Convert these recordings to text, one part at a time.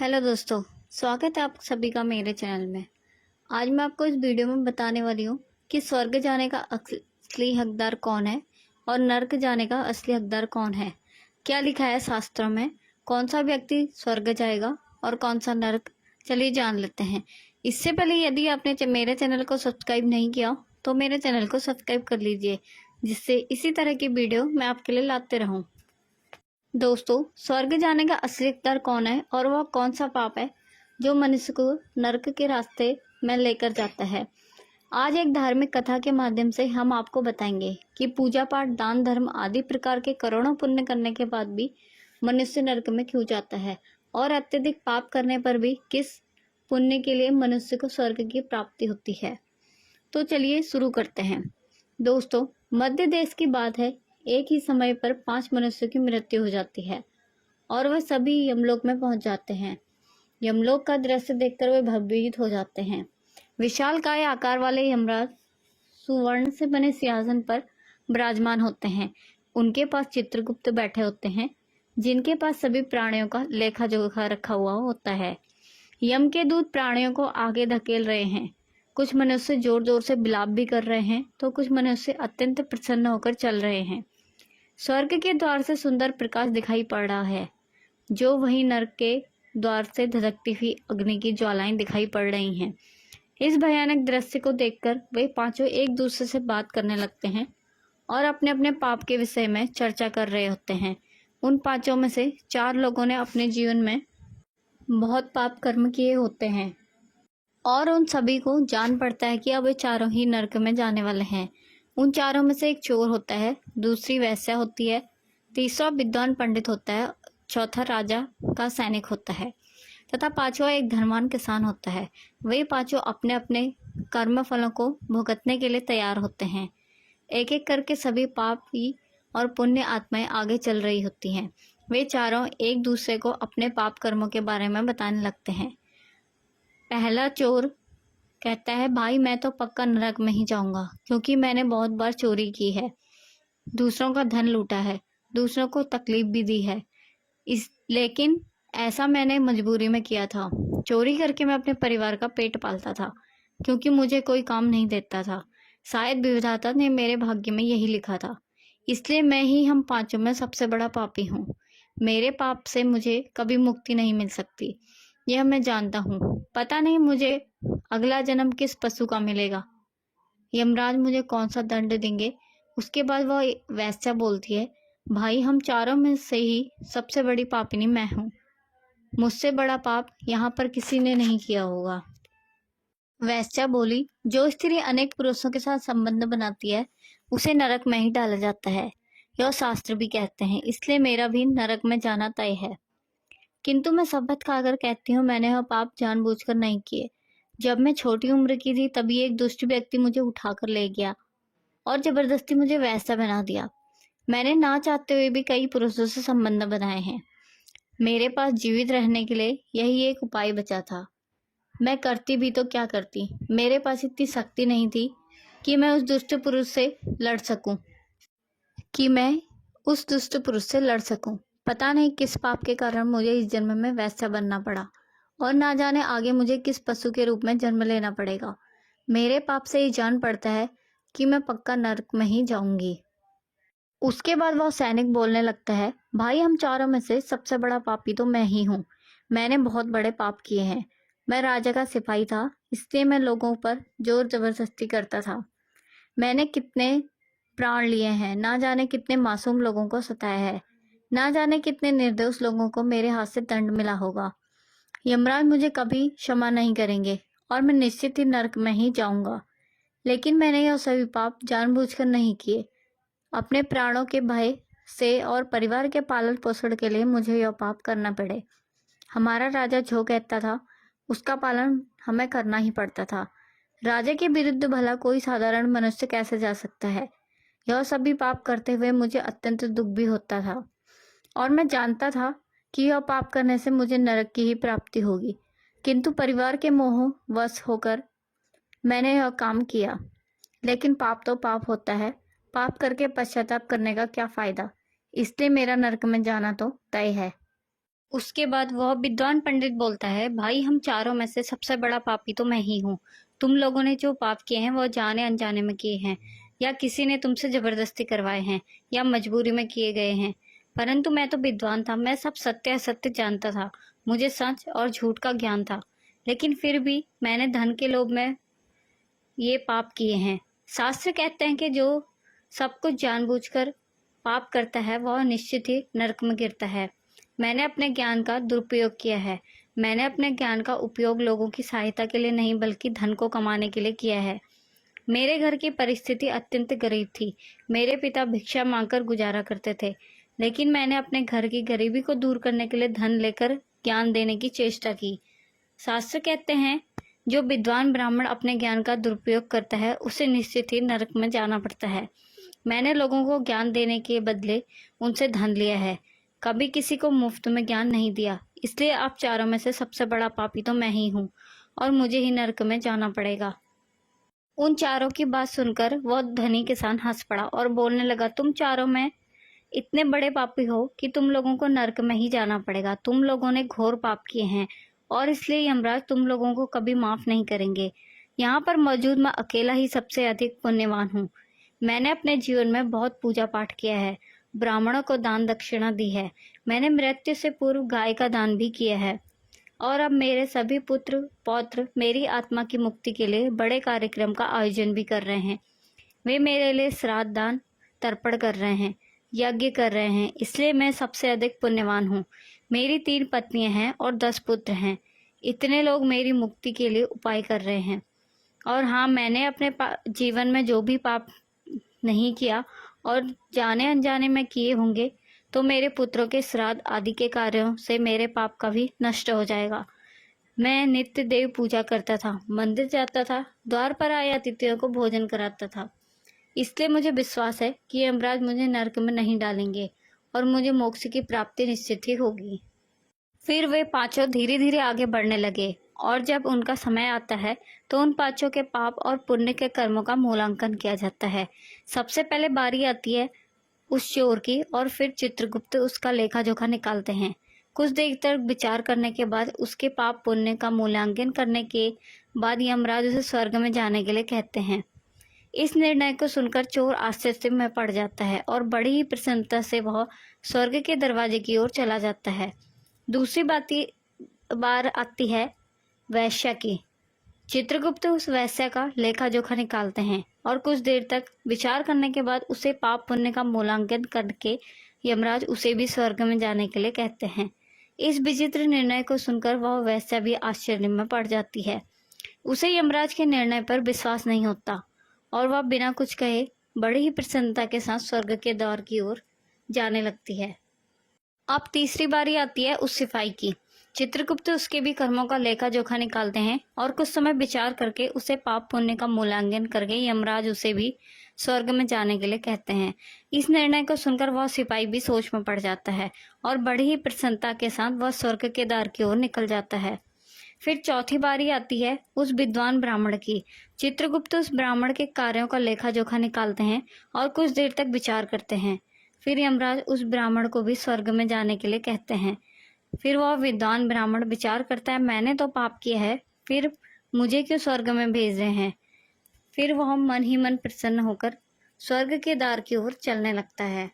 Hello दोस्तों, स्वागत है आप सभी का मेरे चैनल में। आज मैं आपको इस वीडियो में बताने वाली हूँ कि स्वर्ग जाने का असली हकदार कौन है और नर्क जाने का असली हकदार कौन है। क्या लिखा है शास्त्रों में, कौन सा व्यक्ति स्वर्ग जाएगा और कौन सा नर्क, चलिए जान लेते हैं। इससे पहले यदि आपने मेरे चैनल को सब्सक्राइब नहीं किया तो मेरे चैनल को सब्सक्राइब कर लीजिए, जिससे इसी तरह की वीडियो मैं आपके लिए लाते रहूँ। दोस्तों, स्वर्ग जाने का असली हकदार कौन है और वह कौन सा पाप है जो मनुष्य को नरक के रास्ते में लेकर जाता है। आज एक धार्मिक कथा के माध्यम से हम आपको बताएंगे कि पूजा पाठ, दान धर्म आदि प्रकार के करोड़ों पुण्य करने के बाद भी मनुष्य नरक में क्यों जाता है और अत्यधिक पाप करने पर भी किस पुण्य के लिए मनुष्य को स्वर्ग की प्राप्ति होती है। तो चलिए शुरू करते हैं। दोस्तों, मध्य देश की बात है। एक ही समय पर 5 मनुष्यों की मृत्यु हो जाती है और वह सभी यमलोक में पहुंच जाते हैं। यमलोक का दृश्य देखकर वे भयभीत हो जाते हैं। विशालकाय आकार वाले यमराज सुवर्ण से बने सिंहासन पर विराजमान होते हैं। उनके पास चित्रगुप्त बैठे होते हैं, जिनके पास सभी प्राणियों का लेखा जोखा रखा हुआ होता है। यम के दूत प्राणियों को आगे धकेल रहे हैं। कुछ मनुष्य जोर जोर से विलाप भी कर रहे हैं तो कुछ मनुष्य अत्यंत प्रसन्न होकर चल रहे हैं। स्वर्ग के द्वार से सुंदर प्रकाश दिखाई पड़ रहा है, जो वहीं नरक के द्वार से धधकती हुई अग्नि की ज्वालाएं दिखाई पड़ रही हैं। इस भयानक दृश्य को देखकर वे पांचों एक दूसरे से बात करने लगते हैं और अपने अपने पाप के विषय में चर्चा कर रहे होते हैं। उन पांचों में से 4 लोगों ने अपने जीवन में बहुत पाप कर्म किए होते हैं और उन सभी को जान पड़ता है कि अब वे चारों ही नरक में जाने वाले हैं। उन चारों में से एक चोर होता है, दूसरी वैश्या होती है, तीसरा विद्वान पंडित होता है, चौथा राजा का सैनिक होता है तथा पांचवा एक धनवान किसान होता है। वे पांचों अपने अपने कर्म फलों को भुगतने के लिए तैयार होते हैं। एक एक करके सभी पापी और पुण्य आत्माएं आगे चल रही होती हैं। वे चारों एक दूसरे को अपने पाप कर्मों के बारे में बताने लगते हैं। पहला चोर कहता है, भाई मैं तो पक्का नरक में ही जाऊंगा, क्योंकि मैंने बहुत बार चोरी की है, दूसरों का धन लूटा है, दूसरों को तकलीफ भी दी है। लेकिन ऐसा मैंने मजबूरी में किया था। चोरी करके मैं अपने परिवार का पेट पालता था, क्योंकि मुझे कोई काम नहीं देता था। शायद विधाता ने मेरे भाग्य में यही लिखा था, इसलिए मैं ही हम पांचों में सबसे बड़ा पापी हूँ। मेरे पाप से मुझे कभी मुक्ति नहीं मिल सकती, यह मैं जानता हूँ। पता नहीं मुझे अगला जन्म किस पशु का मिलेगा, यमराज मुझे कौन सा दंड देंगे। उसके बाद वह वैश्या बोलती है, भाई हम चारों में से ही सबसे बड़ी पापिनी मैं हूँ। मुझसे बड़ा पाप यहाँ पर किसी ने नहीं किया होगा। वैश्या बोली, जो स्त्री अनेक पुरुषों के साथ संबंध बनाती है उसे नरक में ही डाला जाता है, यह शास्त्र भी कहते हैं, इसलिए मेरा भी नरक में जाना तय है। किंतु मैं शपथ खाकर कहती हूँ, मैंने वह पाप जानबूझकर नहीं किए। जब मैं छोटी उम्र की थी तभी एक दुष्ट व्यक्ति मुझे उठाकर ले गया और जबरदस्ती मुझे वैसा बना दिया। मैंने ना चाहते हुए भी कई पुरुषों से संबंध बनाए हैं। मेरे पास जीवित रहने के लिए यही एक उपाय बचा था। मैं करती भी तो क्या करती, मेरे पास इतनी शक्ति नहीं थी कि मैं उस दुष्ट पुरुष से लड़ सकूं। पता नहीं किस पाप के कारण मुझे इस जन्म में वैसा बनना पड़ा और ना जाने आगे मुझे किस पशु के रूप में जन्म लेना पड़ेगा। मेरे पाप से ही जान पड़ता है कि मैं पक्का नरक में ही जाऊंगी। उसके बाद वह सैनिक बोलने लगता है, भाई हम चारों में से सबसे बड़ा पापी तो मैं ही हूँ। मैंने बहुत बड़े पाप किए हैं। मैं राजा का सिपाही था, इसलिए मैं लोगों पर जोर जबरदस्ती करता था। मैंने कितने प्राण लिए हैं, ना जाने कितने मासूम लोगों को सताया है, ना जाने कितने निर्दोष लोगों को मेरे हाथ से दंड मिला होगा। यमराज मुझे कभी क्षमा नहीं करेंगे और मैं निश्चित ही नरक में ही जाऊंगा। लेकिन मैंने यह सभी पाप जानबूझकर नहीं किए। अपने प्राणों के भय से और परिवार के पालन पोषण के लिए मुझे यह पाप करना पड़े। हमारा राजा जो कहता था उसका पालन हमें करना ही पड़ता था। राजा के विरुद्ध भला कोई साधारण मनुष्य कैसे जा सकता है। यह सभी पाप करते हुए मुझे अत्यंत दुख भी होता था और मैं जानता था कि यह पाप करने से मुझे नरक की ही प्राप्ति होगी, किंतु परिवार के मोह वश होकर मैंने यह काम किया। लेकिन पाप तो पाप होता है, पाप करके पश्चाताप करने का क्या फायदा, इसलिए मेरा नरक में जाना तो तय है। उसके बाद वह विद्वान पंडित बोलता है, भाई हम चारों में से सबसे बड़ा पापी तो मैं ही हूँ। तुम लोगों ने जो पाप किए हैं वो जाने अनजाने में किए हैं, या किसी ने तुमसे जबरदस्ती करवाए हैं, या मजबूरी में किए गए हैं। परंतु मैं तो विद्वान था, मैं सब सत्य असत्य जानता था, मुझे सच और झूठ का ज्ञान था। लेकिन फिर भी मैंने धन के लोभ में ये पाप किए हैं। शास्त्र कहते हैं कि जो सब कुछ जानबूझकर पाप करता है वह निश्चित ही नरक में गिरता है। मैंने अपने ज्ञान का दुरुपयोग किया है। मैंने अपने ज्ञान का उपयोग लोगों की सहायता के लिए नहीं बल्कि धन को कमाने के लिए किया है। मेरे घर की परिस्थिति अत्यंत गरीब थी। मेरे पिता भिक्षा मांगकर गुजारा करते थे, लेकिन मैंने अपने घर की गरीबी को दूर करने के लिए धन लेकर ज्ञान देने की चेष्टा की। शास्त्र कहते हैं, जो विद्वान ब्राह्मण अपने ज्ञान का दुरुपयोग करता है उसे निश्चित ही नरक में जाना पड़ता है। मैंने लोगों को ज्ञान देने के बदले उनसे धन लिया है, कभी किसी को मुफ्त में ज्ञान नहीं दिया। इसलिए आप चारों में से सबसे बड़ा पापी तो मैं ही हूँ और मुझे ही नरक में जाना पड़ेगा। उन चारों की बात सुनकर वह धनी किसान हंस पड़ा और बोलने लगा, तुम चारों में इतने बड़े पापी हो कि तुम लोगों को नरक में ही जाना पड़ेगा। तुम लोगों ने घोर पाप किए हैं और इसलिए यमराज तुम लोगों को कभी माफ नहीं करेंगे। यहाँ पर मौजूद मैं अकेला ही सबसे अधिक पुण्यवान हूँ। मैंने अपने जीवन में बहुत पूजा पाठ किया है, ब्राह्मणों को दान दक्षिणा दी है, मैंने मृत्यु से पूर्व गाय का दान भी किया है, और अब मेरे सभी पुत्र पौत्र मेरी आत्मा की मुक्ति के लिए बड़े कार्यक्रम का आयोजन भी कर रहे हैं। वे मेरे लिए श्राद्ध दान तर्पण कर रहे हैं, यज्ञ कर रहे हैं, इसलिए मैं सबसे अधिक पुण्यवान हूँ। मेरी 3 पत्नियां हैं और 10 पुत्र हैं। इतने लोग मेरी मुक्ति के लिए उपाय कर रहे हैं। और हाँ, मैंने अपने जीवन में जो भी पाप नहीं किया और जाने अनजाने में किए होंगे, तो मेरे पुत्रों के श्राद्ध आदि के कार्यों से मेरे पाप का भी नष्ट हो जाएगा। मैं नित्य देव पूजा करता था, मंदिर जाता था, द्वार पर आए अतिथियों को भोजन कराता था। इसलिए मुझे विश्वास है कि यमराज मुझे नरक में नहीं डालेंगे और मुझे मोक्ष की प्राप्ति निश्चित ही होगी। फिर वे पांचों धीरे धीरे आगे बढ़ने लगे और जब उनका समय आता है तो उन पांचों के पाप और पुण्य के कर्मों का मूल्यांकन किया जाता है। सबसे पहले बारी आती है उस चोर की और फिर चित्रगुप्त उसका लेखा जोखा निकालते हैं। कुछ देर तक विचार करने के बाद उसके पाप पुण्य का मूल्यांकन करने के बाद यमराज उसे स्वर्ग में जाने के लिए कहते हैं। इस निर्णय को सुनकर चोर आश्चर्य में पड़ जाता है और बड़ी ही प्रसन्नता से वह स्वर्ग के दरवाजे की ओर चला जाता है। दूसरी बार आती है वैश्या की। चित्रगुप्त उस वैश्या का लेखा जोखा निकालते हैं और कुछ देर तक विचार करने के बाद उसे पाप पुण्य का मूल्यांकन करके यमराज उसे भी स्वर्ग में जाने के लिए कहते हैं। इस विचित्र निर्णय को सुनकर वह वैश्या भी आश्चर्य में पड़ जाती है। उसे यमराज के निर्णय पर विश्वास नहीं होता और वह बिना कुछ कहे बड़ी ही प्रसन्नता के साथ स्वर्ग के द्वार की ओर जाने लगती है। अब तीसरी बारी आती है उस सिपाही की। चित्रगुप्त उसके भी कर्मों का लेखा जोखा निकालते हैं और कुछ समय विचार करके उसे पाप पुण्य का मूल्यांकन करके यमराज उसे भी स्वर्ग में जाने के लिए कहते हैं। इस निर्णय को सुनकर वह सिपाही भी सोच में पड़ जाता है और बड़ी ही प्रसन्नता के साथ वह स्वर्ग के द्वार की ओर निकल जाता है। फिर चौथी बारी आती है उस विद्वान ब्राह्मण की। चित्रगुप्त उस ब्राह्मण के कार्यों का लेखा जोखा निकालते हैं और कुछ देर तक विचार करते हैं। फिर यमराज उस ब्राह्मण को भी स्वर्ग में जाने के लिए कहते हैं। फिर वह विद्वान ब्राह्मण विचार करता है, मैंने तो पाप किया है, फिर मुझे क्यों स्वर्ग में भेज रहे हैं। फिर वह मन ही मन प्रसन्न होकर स्वर्ग के द्वार की ओर चलने लगता है।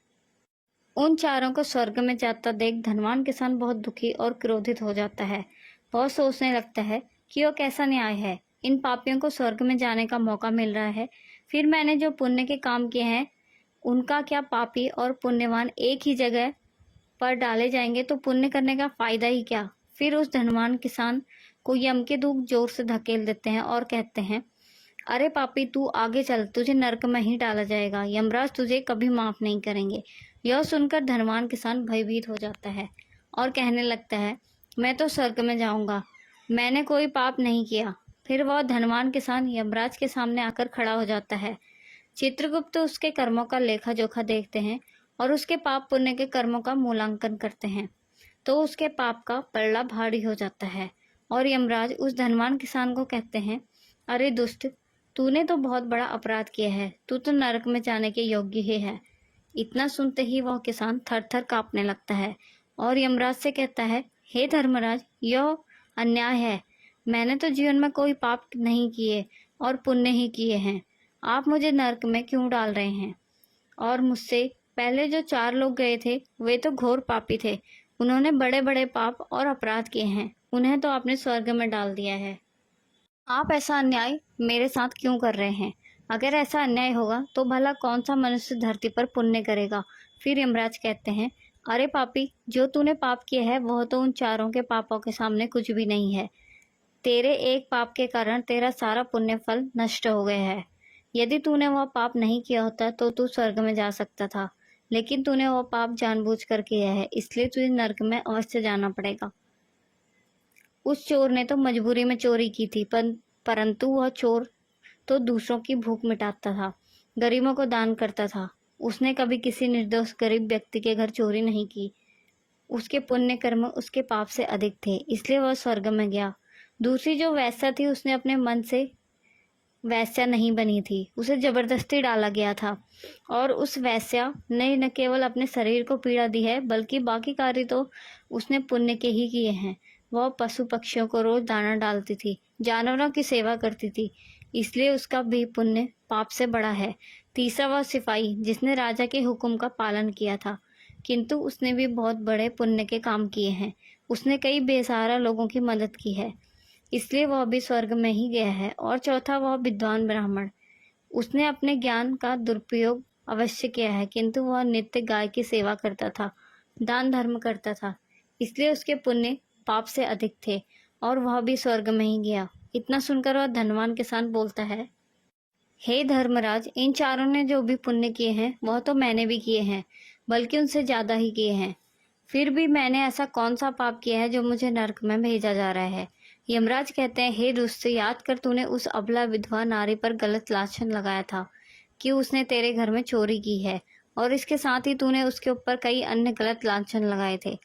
उन चारों को स्वर्ग में जाता देख धनवान किसान बहुत दुखी और क्रोधित हो जाता है। वह सोचने लगता है कि वह कैसा न्याय है, इन पापियों को स्वर्ग में जाने का मौका मिल रहा है, फिर मैंने जो पुण्य के काम किए हैं उनका क्या पापी और पुण्यवान एक ही जगह पर डाले जाएंगे तो पुण्य करने का फायदा ही क्या। फिर उस धनवान किसान को यम के दूत जोर से धकेल देते हैं और कहते हैं, अरे पापी तू आगे चल, तुझे नरक में ही डाला जाएगा, यमराज तुझे कभी माफ नहीं करेंगे। यह सुनकर धनवान किसान भयभीत हो जाता है और कहने लगता है, मैं तो स्वर्ग में जाऊंगा, मैंने कोई पाप नहीं किया। फिर वह धनवान किसान यमराज के सामने आकर खड़ा हो जाता है। चित्रगुप्त उसके कर्मों का लेखा जोखा देखते हैं और उसके पाप पुण्य के कर्मों का मूल्यांकन करते हैं तो उसके पाप का पलड़ा भारी हो जाता है और यमराज उस धनवान किसान को कहते हैं, अरे दुष्ट, तूने तो बहुत बड़ा अपराध किया है, तू तो नरक में जाने के योग्य ही है। इतना सुनते ही वह किसान थर थर कांपने लगता है और यमराज से कहता है, हे धर्मराज, यह अन्याय है। मैंने तो जीवन में कोई पाप नहीं किए और पुण्य ही किए हैं। आप मुझे नरक में क्यों डाल रहे हैं? और मुझसे पहले जो 4 लोग गए थे वे तो घोर पापी थे। उन्होंने बड़े बड़े पाप और अपराध किए हैं। उन्हें तो आपने स्वर्ग में डाल दिया है। आप ऐसा अन्याय मेरे साथ क्यों कर रहे हैं? अगर ऐसा अन्याय होगा तो भला कौन सा मनुष्य धरती पर पुण्य करेगा? फिर यमराज कहते हैं, अरे पापी, जो तूने पाप किया है वह तो उन चारों के पापों के सामने कुछ भी नहीं है। तेरे एक पाप के कारण तेरा सारा पुण्य फल नष्ट हो गया है। यदि तूने वह पाप नहीं किया होता तो तू स्वर्ग में जा सकता था, लेकिन तूने वह पाप जानबूझकर किया है, इसलिए तुझे नरक में अवश्य जाना पड़ेगा। उस चोर ने तो मजबूरी में चोरी की थी, परंतु वह चोर तो दूसरों की भूख मिटाता था, गरीबों को दान करता था। उसने कभी किसी निर्दोष गरीब व्यक्ति के घर चोरी नहीं की। उसके पुण्य कर्म उसके पाप से अधिक थे, इसलिए वह स्वर्ग में गया। दूसरी जो वैश्या थी, उसने अपने मन से वैश्या नहीं बनी थी, उसे जबरदस्ती डाला गया था। और उस वैश्या ने न केवल अपने शरीर को पीड़ा दी है, बल्कि बाकी कार्य तो उसने पुण्य के ही किए हैं। वह पशु पक्षियों को रोज दाना डालती थी, जानवरों की सेवा करती थी, इसलिए उसका भी पुण्य पाप से बड़ा है। तीसरा वह सिपाही जिसने राजा के हुक्म का पालन किया था, किंतु उसने भी बहुत बड़े पुण्य के काम किए हैं। उसने कई बेसहारा लोगों की मदद की है, इसलिए वह भी स्वर्ग में ही गया है। और चौथा वह विद्वान ब्राह्मण, उसने अपने ज्ञान का दुरुपयोग अवश्य किया है, किंतु वह नित्य गाय की सेवा करता था, दान धर्म करता था, इसलिए उसके पुण्य पाप से अधिक थे और वह भी स्वर्ग में ही गया। इतना सुनकर वह धनवान किसान बोलता है, हे धर्मराज, इन चारों ने जो भी पुण्य किए हैं वह तो मैंने भी किए हैं, बल्कि उनसे ज्यादा ही किए हैं। फिर भी मैंने ऐसा कौन सा पाप किया है जो मुझे नरक में भेजा जा रहा है? यमराज कहते हैं, हे दुष्ट, याद कर, तूने उस अबला विधवा नारी पर गलत लांछन लगाया था कि उसने तेरे घर में चोरी की है, और इसके साथ ही तूने उसके ऊपर कई अन्य गलत लांछन लगाए थे।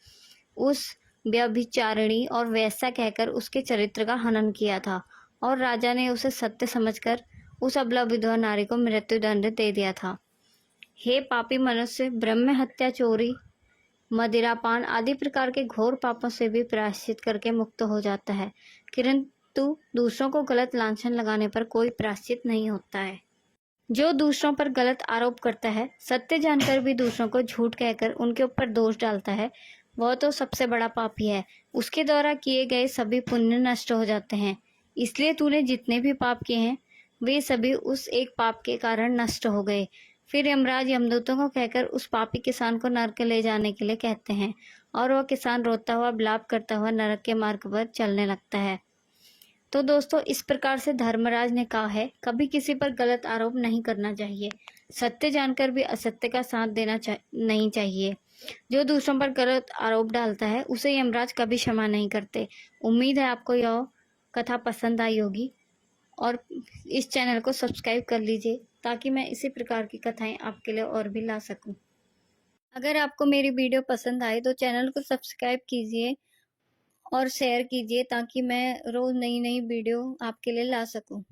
उस व्यभिचारिणी और वैसा कहकर उसके चरित्र का हनन किया था, और राजा ने उसे सत्य समझकर उस अबला विधवा नारी को मृत्युदंड दे दिया था। हे पापी मनुष्य, ब्रह्म हत्या, चोरी, मदिरापान आदि प्रकार के घोर पापों से भी प्रायश्चित करके मुक्त हो जाता है, किंतु दूसरों को गलत लांछन लगाने पर कोई प्रायश्चित नहीं होता है। जो दूसरों पर गलत आरोप करता है, सत्य जानकर भी दूसरों को झूठ कहकर उनके ऊपर दोष डालता है, वह तो सबसे बड़ा पापी है। उसके द्वारा किए गए सभी पुण्य नष्ट हो जाते हैं। इसलिए तूने जितने भी पाप किए हैं वे सभी उस एक पाप के कारण नष्ट हो गए। फिर यमराज यमदूतों को कहकर उस पापी किसान को नरक ले जाने के लिए कहते हैं, और वह किसान रोता हुआ विलाप करता हुआ नरक के मार्ग पर चलने लगता है। तो दोस्तों, इस प्रकार से धर्मराज ने कहा है, कभी किसी पर गलत आरोप नहीं करना चाहिए। सत्य जानकर भी असत्य का साथ देना नहीं चाहिए। जो दूसरों पर गलत आरोप डालता है उसे यमराज कभी क्षमा नहीं करते। उम्मीद है आपको यह कथा पसंद आई होगी, और इस चैनल को सब्सक्राइब कर लीजिए ताकि मैं इसी प्रकार की कथाएं आपके लिए और भी ला सकूं। अगर आपको मेरी वीडियो पसंद आए तो चैनल को सब्सक्राइब कीजिए और शेयर कीजिए ताकि मैं रोज नई नई वीडियो आपके लिए ला सकूं।